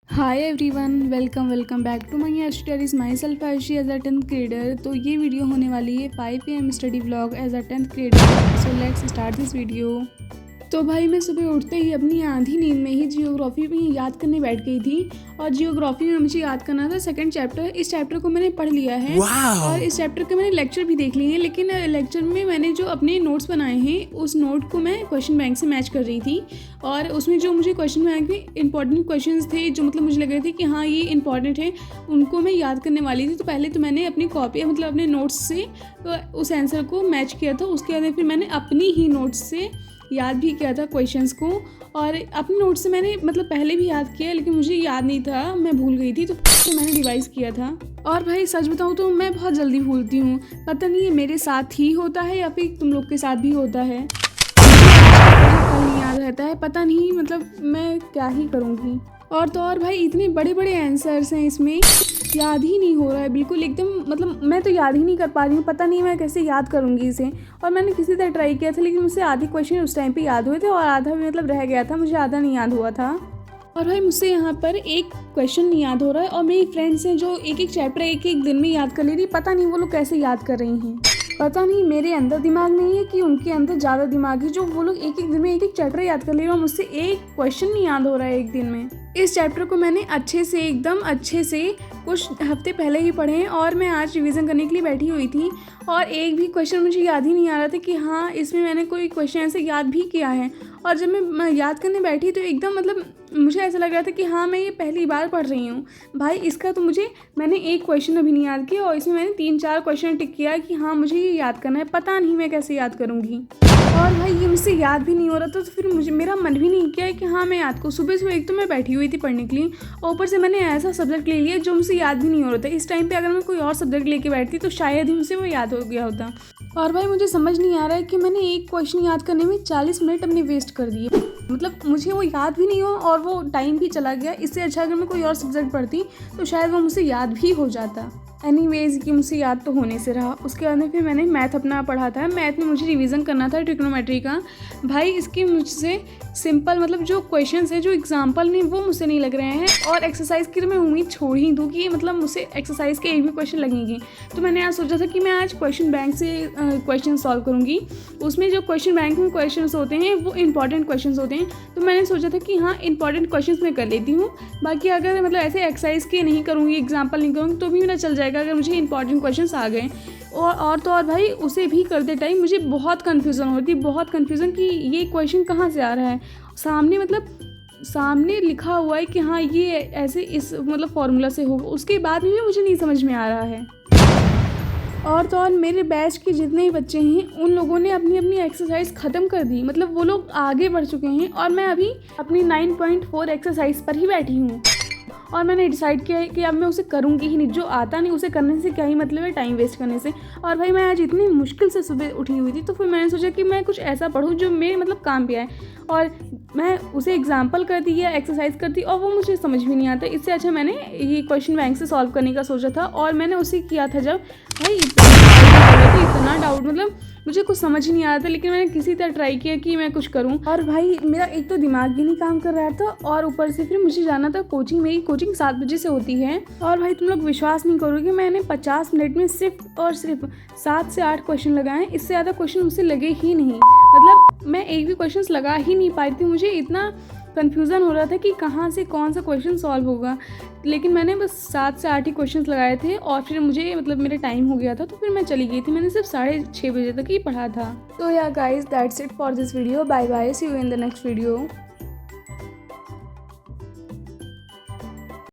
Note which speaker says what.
Speaker 1: Hi everyone, welcome back to my studies myself Aayushi as a 10th grader. तो ये video होने वाली है 5 AM study vlog as a 10th grader. So let's start this video. तो भाई मैं सुबह उठते ही अपनी आधी नींद में ही जियोग्राफी में याद करने बैठ गई थी। और जियोग्राफी में मुझे याद करना था सेकंड चैप्टर। इस चैप्टर को मैंने पढ़ लिया है और इस चैप्टर के मैंने लेक्चर भी देख लिए हैं, लेकिन लेक्चर में मैंने जो अपने नोट्स बनाए हैं उस नोट को मैं क्वेश्चन बैंक से मैच कर रही थी। और उसमें जो मुझे क्वेश्चन बैंक में इंपॉर्टेंट क्वेश्चंस थे जो मतलब मुझे लग रहे थे कि हाँ ये इंपॉर्टेंट है, उनको मैं याद करने वाली थी। तो पहले तो मैंने अपनी कॉपी मतलब अपने नोट्स से उस आंसर को मैच किया था। उसके बाद फिर मैंने अपनी ही नोट्स से याद भी किया था क्वेश्चंस को। और अपने नोट्स से मैंने मतलब पहले भी याद किया, लेकिन मुझे याद नहीं था, मैं भूल गई थी, तो मैंने रिवाइज़ किया था। और भाई सच बताऊँ तो मैं बहुत जल्दी भूलती हूँ। पता नहीं ये मेरे साथ ही होता है या फिर तुम लोग के साथ भी होता है। कल नहीं याद रहता है, पता नहीं मतलब मैं क्या ही करूँगी। और तो और भाई इतने बड़े बड़े आंसर्स हैं इसमें, याद ही नहीं हो रहा है बिल्कुल एकदम। मतलब मैं तो याद ही नहीं कर पा रही हूँ, पता नहीं मैं कैसे याद करूँगी इसे। और मैंने किसी तरह ट्राई किया था, लेकिन मुझसे आधे क्वेश्चन उस टाइम पे याद हुए थे और आधा भी मतलब रह गया था, मुझे आधा नहीं याद हुआ था। और भाई मुझसे यहाँ पर एक क्वेश्चन नहीं याद हो रहा है और मेरी फ्रेंड्स हैं जो एक एक चैप्टर एक एक दिन में याद कर ले रही। पता नहीं वो लोग कैसे याद कर रही हैं। पता नहीं मेरे अंदर दिमाग नहीं है कि उनके अंदर ज़्यादा दिमाग है, जो वो लोग एक एक दिन में एक एक चैप्टर याद कर ले रहे हैं और मुझसे एक क्वेश्चन नहीं याद हो रहा है एक दिन में। इस चैप्टर को मैंने एकदम अच्छे से कुछ हफ्ते पहले ही पढ़े हैं और मैं आज रिवीजन करने के लिए बैठी हुई थी। और एक भी क्वेश्चन मुझे याद ही नहीं आ रहा था कि हाँ इसमें मैंने कोई क्वेश्चन ऐसे याद भी किया है। और जब मैं याद करने बैठी तो एकदम मतलब मुझे ऐसा लग रहा था कि हाँ मैं ये पहली बार पढ़ रही हूँ। भाई इसका तो मैंने एक क्वेश्चन अभी नहीं याद किया और इसमें मैंने 3-4 क्वेश्चन टिक किया कि हाँ मुझे ये याद करना है, पता नहीं मैं कैसे याद करूँगी। और भाई ये मुझसे याद भी नहीं हो रहा था, तो फिर मेरा मन भी नहीं किया कि हाँ मैं याद को सुबह एक तो मैं बैठी हुई थी पढ़ने के लिए और ऊपर से मैंने ऐसा सब्जेक्ट ले लिया जो मुझसे याद भी नहीं हो रहा था। इस टाइम पे अगर मैं कोई और सब्जेक्ट लेके बैठती तो शायद ही मुझसे वो याद हो गया होता। और भाई मुझे समझ नहीं आ रहा है कि मैंने एक क्वेश्चन याद करने में 40 मिनट अपने वेस्ट कर दिए। मतलब मुझे वो याद भी नहीं हुआ और वो टाइम भी चला गया। इससे अच्छा अगर मैं कोई और सब्जेक्ट पढ़ती तो शायद वो मुझसे याद भी हो जाता। एनीवेज कि मुझसे याद तो होने से रहा। उसके बाद में फिर मैंने मैथ अपना पढ़ा था। मैथ में मुझे रिवीजन करना था ट्रिग्नोमेट्री का। भाई इसकी मुझसे सिंपल मतलब जो क्वेश्चंस है जो एग्जाम्पल नहीं वो मुझसे नहीं लग रहे हैं। और एक्सरसाइज की तो मैं उम्मीद छोड़ ही दूँ कि मतलब मुझसे एक्सरसाइज के एक भी क्वेश्चन लगेंगे। तो मैंने आज सोचा था कि मैं आज क्वेश्चन बैंक से क्वेश्चन सॉल्व करूँगी। उसमें जो क्वेश्चन बैंक में क्वेश्चन होते हैं वो इंपॉर्टेंट क्वेश्चन होते हैं। तो मैंने सोचा था कि हाँ इंपॉर्टेंट क्वेश्चन मैं कर लेती हूँ, बाकी अगर मतलब ऐसे एक्सरसाइज के नहीं करूँगी, एग्जाम्पल नहीं करूँगी तो भी मेरा चल जाएगा अगर मुझे इंपॉर्टेंट क्वेश्चंस आ गए। और तो और भाई उसे भी करते टाइम मुझे बहुत कन्फ्यूज़न होती है, बहुत कन्फ्यूज़न कि ये क्वेश्चन कहाँ से आ रहा है। सामने लिखा हुआ है कि हाँ ये ऐसे इस मतलब फॉर्मूला से होगा, उसके बाद भी मुझे नहीं समझ में आ रहा है। और तो और मेरे बैच के जितने ही बच्चे हैं उन लोगों ने अपनी अपनी एक्सरसाइज ख़त्म कर दी, मतलब वो लोग आगे बढ़ चुके हैं और मैं अभी अपनी 9.4 एक्सरसाइज पर ही बैठी हूँ। और मैंने डिसाइड किया है कि अब मैं उसे करूँगी ही नहीं। जो आता नहीं उसे करने से क्या ही मतलब है टाइम वेस्ट करने से। और भाई मैं आज इतनी मुश्किल से सुबह उठी हुई थी, तो फिर मैंने सोचा कि मैं कुछ ऐसा पढूँ जो मेरे मतलब काम पे आए। और मैं उसे एग्जाम्पल करती या एक्सरसाइज करती और वो मुझे समझ भी नहीं आता। इससे अच्छा मैंने ये क्वेश्चन बैंक से सॉल्व करने का सोचा था और मैंने उसे किया था। जब भाई इतना डाउट मतलब मुझे कुछ समझ ही नहीं आ रहा था, लेकिन मैंने किसी तरह ट्राई किया कि मैं कुछ करूं। और भाई मेरा एक तो दिमाग भी नहीं काम कर रहा था और ऊपर से फिर मुझे जाना था कोचिंग। मेरी कोचिंग 7 बजे से होती है और भाई तुम लोग विश्वास नहीं करोगे, मैंने 50 मिनट में सिर्फ 7 से 8 क्वेश्चन लगाए। इससे ज़्यादा क्वेश्चन मुझसे लगे ही नहीं। मतलब मैं एक भी क्वेश्चन लगा ही नहीं पाई थी। मुझे इतना कन्फ्यूज़न हो रहा था कि कहाँ से कौन सा क्वेश्चन सॉल्व होगा, लेकिन मैंने बस 7 से 8 ही क्वेश्चंस लगाए थे और फिर मुझे मतलब मेरा टाइम हो गया था तो फिर मैं चली गई थी। मैंने सिर्फ 6:30 बजे तक ही पढ़ा था। तो yeah guys that's it for this video. Bye bye, see you in the next video.